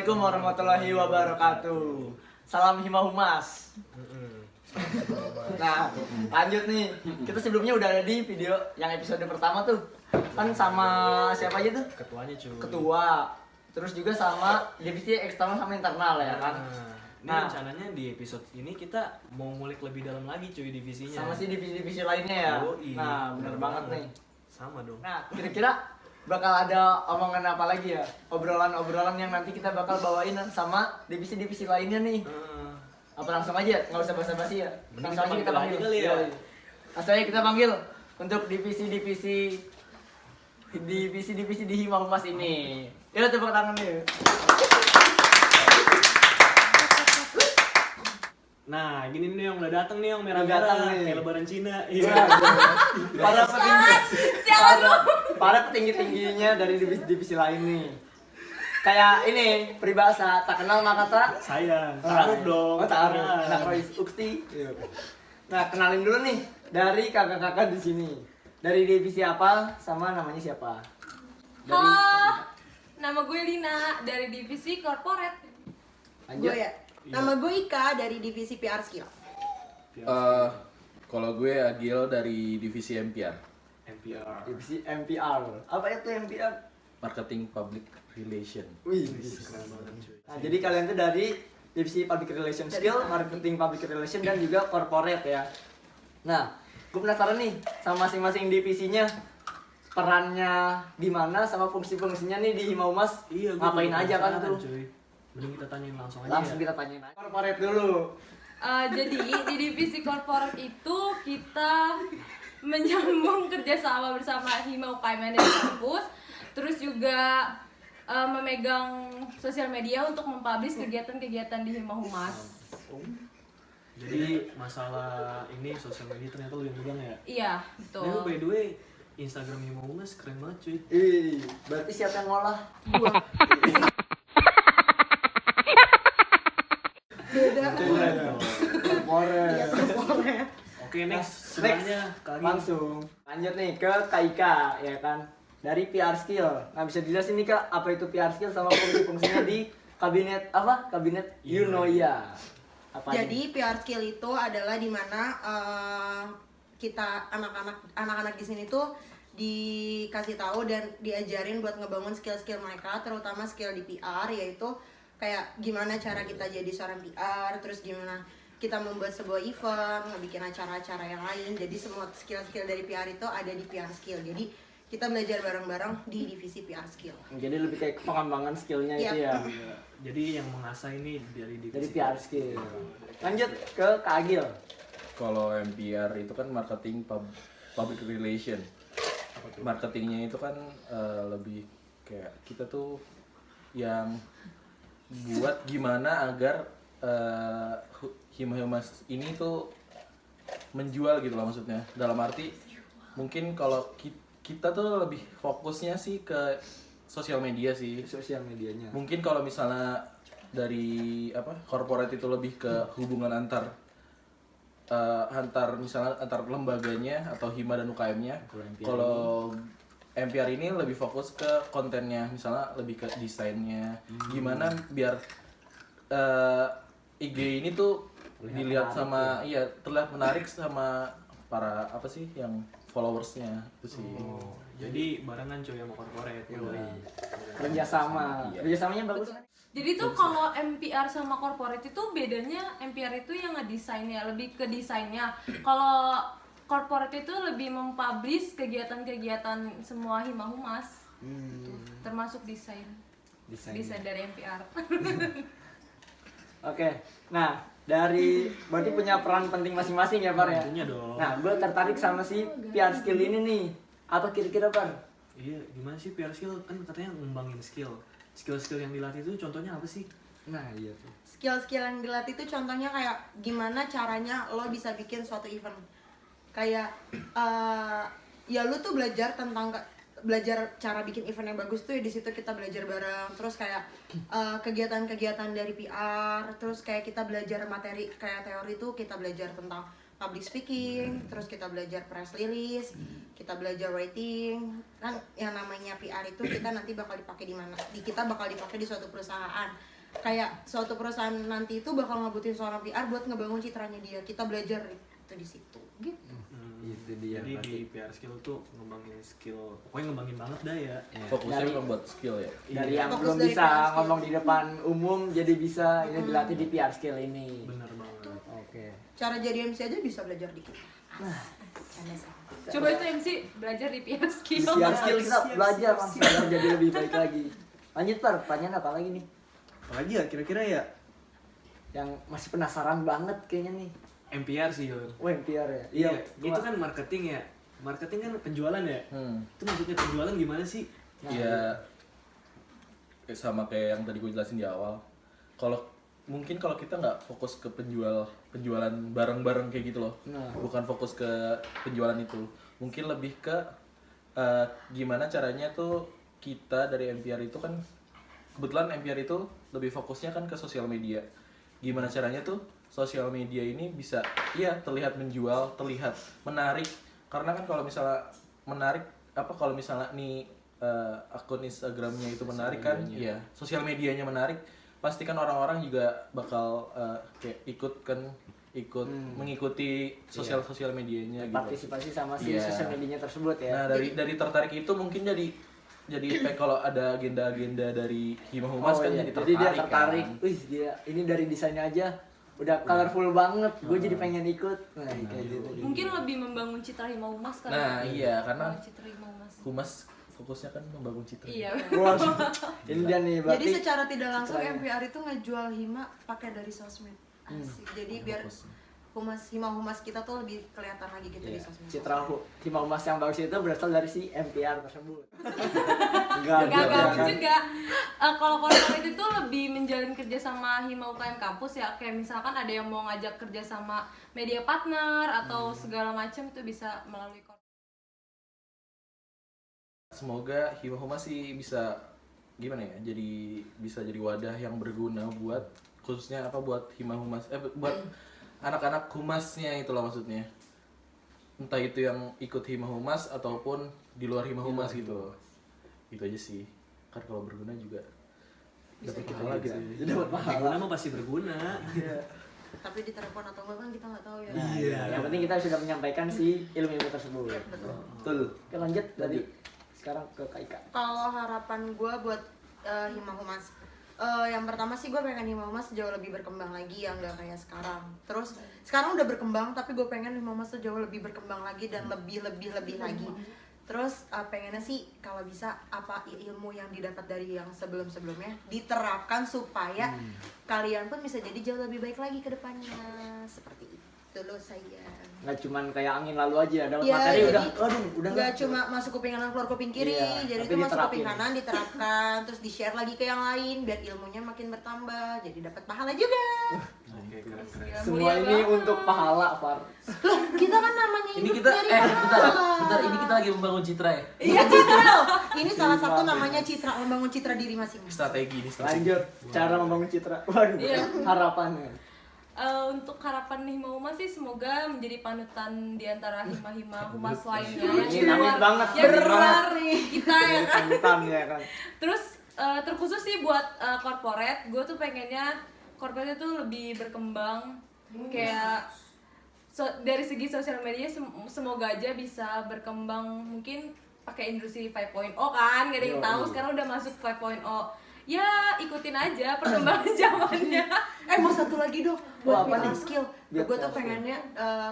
Assalamualaikum warahmatullahi wabarakatuh. Salam Hima Humas. Nah, lanjut nih. Kita sebelumnya udah ada di video yang episode pertama tuh. Kan sama siapa aja tuh? Ketuanya cuy. Ketua. Terus juga sama divisi eksternal sama internal ya kan. Ini rencananya di episode ini kita mau ngulik lebih dalam lagi cuy divisinya. Sama sih divisi-divisi lainnya ya. Nah, bener banget nih. Sama dong. Nah, kira-kira bakal ada omongan apa lagi ya? Obrolan-obrolan yang nanti kita bakal bawain sama divisi-divisi lainnya nih. Apa langsung aja? Nggak usah basa-basi ya? Langsung aja kita panggil. Ya. Langsung aja kita panggil untuk divisi-divisi di Hima Humas ini. Ya tepuk tangan nih. Nah, gini nih yang udah dateng nih yang merah-merah kayak lebaran Cina. Iya. Para petinggi-tingginya dari divisi-divisi lain nih. Kayak ini peribahasa tak kenal maka tak Sayang. Taruh dong. Oh, taruh. Nah, Royce Ukti. Nah, kenalin dulu nih dari kakak-kakak di sini. Dari divisi apa sama namanya siapa? Halo, nama gue Lina dari divisi corporate. Lanjut. Gue ya. Nama gue Ika dari divisi PR Skill. Kalau gue Agil dari divisi MPR, MPR. Divisi MPR. Apa itu MPR? Marketing Public Relation. Wih. Keren banget cuy. Nah, jadi kalian tuh dari divisi Public Relation Skill, Marketing Public Relation dan juga Corporate ya. Nah, gue penasaran nih sama masing-masing divisinya perannya gimana sama fungsi-fungsinya nih di Hima Humas. Iya, gue ngapain juga aja kan penasaran, tuh? Cuy. Mending kita tanyain langsung aja. Langsung Ya. kita tanyain aja. Corporate dulu. Jadi di divisi corporate itu kita menyambung kerjasama bersama Hima UKM dari kampus, terus juga memegang sosial media untuk mempublish kegiatan-kegiatan di Hima Humas. Jadi masalah ini sosial media ternyata lu yang pegang ya. Iya, Ini betul. by the way Instagram Hima Humas keren banget cuy. Berarti siapa yang ngolah? Corporate. Oke, next sebelahnya kali Langsung lanjut nih ke Kak Ika ya kan. Dari PR Skill. Nah, bisa dijelasin nih Kak, apa itu PR Skill sama fungsi-fungsinya di kabinet apa? Kabinet Yunoya. Apa Jadi PR Skill itu adalah dimana kita anak-anak di sini tuh dikasih tahu dan diajarin buat ngebangun skill-skill mereka, terutama skill di PR, yaitu kayak gimana cara kita jadi seorang PR, terus gimana kita membuat sebuah event, ngebikin acara-acara yang lain. Jadi semua skill-skill dari PR itu ada di PR Skill. Jadi kita belajar bareng-bareng di divisi PR Skill. Jadi lebih kayak pengembangan skillnya itu ya. Iya. Jadi yang mengasah ini dari divisi. Dari PR Skill. Lanjut ke Kak Agil. Kalau MPR itu kan marketing public relation. Marketingnya itu kan lebih kayak kita tuh yang buat gimana agar Hima Humas ini tuh menjual gitu loh maksudnya. Dalam arti mungkin kalau kita tuh lebih fokusnya sih ke sosial media sih. Sosial medianya. Mungkin kalau misalnya dari apa corporate itu lebih ke hubungan antar misalnya antar lembaganya atau Hima dan UKM-nya. Kalau MPR ini lebih fokus ke kontennya, misalnya lebih ke desainnya. Gimana biar IG ini tuh dilihat sama terlihat menarik sama para apa sih yang followersnya itu sih. Jadi barengan cuy sama corporate. Kerjasama. Kerjasamanya bagus kan? Jadi tuh kalau MPR sama corporate itu bedanya, MPR itu yang ngedesainnya, lebih ke desainnya. Kalau corporate itu lebih mempublish kegiatan-kegiatan semua Hima Humas. Termasuk desain. Desain dari MPR. Oke. Nah, berarti punya peran penting masing-masing ya, Par ya? Tentunya dong. Nah, gue tertarik sama si PR Skill ini nih. Apa kira-kira, Par? Iya, gimana sih PR skill kan katanya ngembangin skill. Skill-skill yang dilatih itu contohnya apa sih? Nah, iya tuh. Skill-skill yang dilatih itu contohnya kayak gimana caranya lo bisa bikin suatu event. Kayak ya lu tuh belajar cara bikin event yang bagus tuh ya, di situ kita belajar bareng. Terus kayak kegiatan-kegiatan dari PR, terus kayak kita belajar materi kayak teori tuh kita belajar tentang public speaking, terus kita belajar press release, kita belajar writing. Kan yang namanya PR itu kita nanti bakal dipakai di mana? Kita bakal dipakai di suatu perusahaan. Kayak suatu perusahaan nanti itu bakal ngebutuhin seorang PR buat ngebangun citranya dia. Kita belajar itu di situ. Gitu. Itu dia. Jadi berarti. di PR skill tuh ngembangin skill, pokoknya ngembangin banget dah ya. Fokusnya Dari- memang buat skill ya. Dari Iya, yang Fokus belum dari bisa PR skill. ngomong di depan umum jadi bisa ini dilatih di PR skill ini. bener banget. Oke. Cara jadi MC aja bisa belajar dikit. Canda sih. Coba itu MC belajar di PR Di skill. PR skill kita Siap, belajar siap, langsung biar jadi lebih baik lagi. Lanjut Par, pertanyaan apa lagi nih? Apalagi ya kira-kira ya Yang masih penasaran banget kayaknya nih. MPR sih Yon. Oh, yang PR ya? Iya, gua- itu kan marketing ya. Marketing kan penjualan ya. Itu maksudnya penjualan gimana sih? Ya sama kayak yang tadi gue jelasin di awal. Mungkin kalau kita nggak fokus ke penjualan barang-barang kayak gitu loh, Nah. bukan fokus ke penjualan itu, mungkin lebih ke gimana caranya tuh kita dari MPR itu kan, kebetulan MPR itu lebih fokusnya kan ke sosial media. Gimana caranya tuh sosial media ini bisa terlihat menjual, terlihat menarik. Karena kan kalau misalnya menarik, kalau misalnya nih akun Instagramnya itu menarik kan, ya sosial medianya menarik, pasti kan orang-orang juga bakal kayak ikut mengikuti sosial medianya gitu. Partisipasi sama si Iya. sosial medianya tersebut ya. Nah dari tertarik itu mungkin jadi kalau ada agenda-agenda dari Hima Humas kan iya. jadi Jadi dia tertarik. tertarik. Kan. Wih, dia ini dari desainnya aja udah colorful banget. Gue jadi pengen ikut. Nah, kayak gitu. Mungkin lebih membangun citra Hima Humas kan. Nah iya karena Membangun citra Hima Humas. Humas fokusnya kan membangun citra. Iya. Wah, ini dia nih berarti. Jadi secara tidak langsung citranya. MPR itu ngejual Hima pakai dari sosmed. Asik. Jadi biar Hima Humas kita tuh lebih kelihatan lagi gitu di Iya. sosmed. Citra Hima Humas yang bagus itu berasal dari si MPR tersebut. Enggak juga. Kalau korporat itu lebih menjalin kerja sama Hima UKM kampus ya. Kayak misalkan ada yang mau ngajak kerja sama media partner atau segala macam itu bisa melalui korporat. Semoga Hima Humas sih bisa gimana ya, bisa jadi wadah yang berguna buat khususnya buat Hima Humas, buat anak-anak humasnya itu loh maksudnya. Entah itu yang ikut Hima Humas ataupun di luar Hima Humas gitu loh. Itu aja sih. Kan kalau berguna juga dapat pahala gitu. Dapat pahala. Berguna mah pasti berguna. Tapi di telepon atau enggak kan kita nggak tahu ya. Nah, iya. Yang penting kita sudah menyampaikan si ilmu-ilmu tersebut. Iya, betul. Betul. Oke, lanjut tadi. Sekarang ke Kak Ika. Kalau harapan gue buat Hima Humas, yang pertama sih gue pengen Hima Humas jauh lebih berkembang lagi ya, nggak kayak sekarang. Terus sekarang udah berkembang tapi gue pengen Hima Humas tuh jauh lebih berkembang lagi dan lebih lagi. Terus pengennya sih kalau bisa ilmu yang didapat dari yang sebelumnya diterapkan supaya kalian pun bisa jadi jauh lebih baik lagi ke depannya. Seperti itu loh saya. Nggak cuman kayak angin lalu aja, dapat Ya, materi jadi udah nggak cuma masuk kuping kanan keluar kuping kiri, Iya, jadi tapi itu masuk diterapin. kuping kanan diterapkan terus di share lagi ke yang lain biar ilmunya makin bertambah jadi dapat pahala juga. Oke, keren. semua ini untuk pahala, Far. Loh kita kan namanya Ini hidup kita nyari bentar, pahala. ini kita lagi membangun citra ya. Iya citra loh. Ini salah satu namanya citra, membangun citra diri masing-masing. Strategi. Lanjut cara membangun citra. Waduh, Iya. harapannya. Untuk harapan Hima Humas sih semoga menjadi panutan di antara hima-hima humas lainnya yang di Amin, amin luar banget, yang di bener luar kita ya kan. Panutan ya kan. Terus terkhusus sih buat corporate, gue tuh pengennya corporate itu lebih berkembang kayak dari segi sosial media semoga aja bisa berkembang mungkin pakai industri 5.0 kan, gak ada yang tahu sekarang udah masuk 5.0. Ya ikutin aja perkembangan zamannya. Mau satu lagi dong Wah, buat apa PR nih? skill. Biar Gue tuh PR pengennya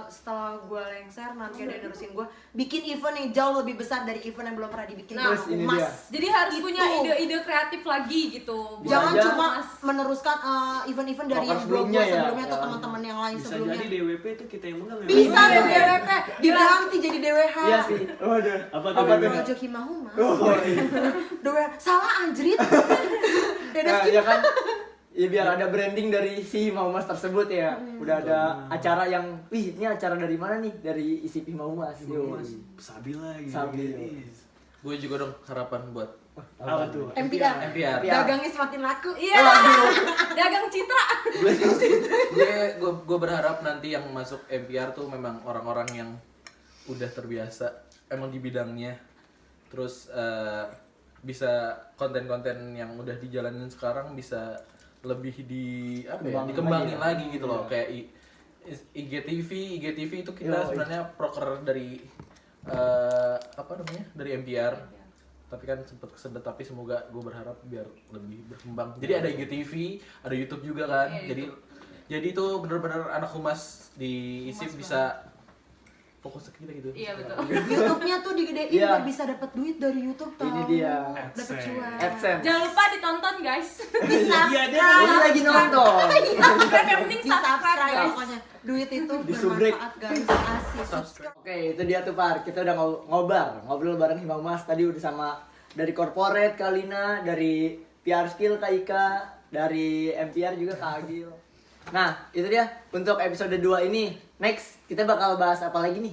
setelah gue lengser nanti ada yang nerusin gue bikin event yang jauh lebih besar dari event yang belum pernah dibikin. Nah, Terus ini Mas. dia. Jadi harus Itu. punya ide-ide kreatif lagi gitu. Jangan aja. cuma meneruskan event-event dari Proker yang sebelumnya ya, sebelumnya atau ya. teman-teman yang lain Bisa sebelumnya. jadi DWP itu kita yang megang ya. Bisa deh DWP diganti jadi DWH. Iya sih. Waduh. Apa Apa tuh? tuh? Project Hima Humas. Oh, iya. DWH salah anjrit. Dede Nah, skip. ya kan. Ya biar ada branding dari si Maumas tersebut ya. Udah ada acara yang, wih ini acara dari mana nih? Dari isi Maumas. Yo. Sabila gitu. Sabila. Gue juga dong harapan buat Apa tuh? MPR. MPR. Dagangnya semakin laku. Iya. Dagang citra. gue berharap nanti yang masuk MPR tuh memang orang-orang yang udah terbiasa emang di bidangnya, terus bisa konten-konten yang udah dijalanin sekarang bisa lebih dikembangin lagi gitu loh. Kayak IGTV itu kita sebenarnya proker dari dari MPR, tapi kan sempet kesedot, tapi semoga gue berharap biar lebih berkembang. Jadi ada IGTV, ada YouTube juga kan. Jadi itu benar-benar anak humas di ISIP bisa fokus ke kita gitu. Iya betul. YouTube-nya tuh digedein biar bisa dapat duit dari YouTube tau. Ini dia. Dapat cuan. AdSense. Jangan lupa ditonton guys. Bisa. Ini lagi nonton. Yang penting Di subscribe subscribe guys. pokoknya. Duit itu Disubrek. bermanfaat guys. Asik. Subscribe. Oke, itu dia tuh Par. Kita udah ngobrol bareng Hima Humas tadi udah sama dari corporate Kak Lina, dari PR Skill Kak Ika, dari MPR juga Kak Agil. Nah, itu dia untuk episode 2 ini. Next, kita bakal bahas apa lagi nih?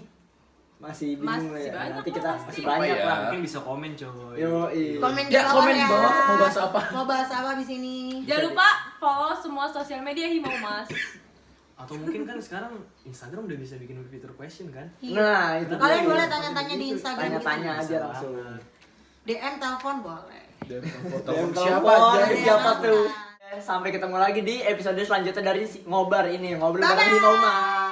Masih bingung Masih ya. banyak Nanti lah kita pasti. masih banyak Apa ya? lah. Mungkin bisa komen coy. Yoi. Komen di Ya, bawah komen di ya. bawah mau bahas apa. Mau bahas apa di sini? Jangan lupa follow semua sosial media Hima Humas. Atau mungkin kan sekarang Instagram udah bisa bikin fitur question kan? Nah, itu Kalian dia. boleh tanya-tanya di Instagram Tanya-tanya kita. aja langsung. DM, telepon boleh. Dan Dan siapa telepon, aja? siapa tuh? Sampai ketemu lagi di episode selanjutnya dari Ngobar ini. Ngobrol bareng Hima Humas.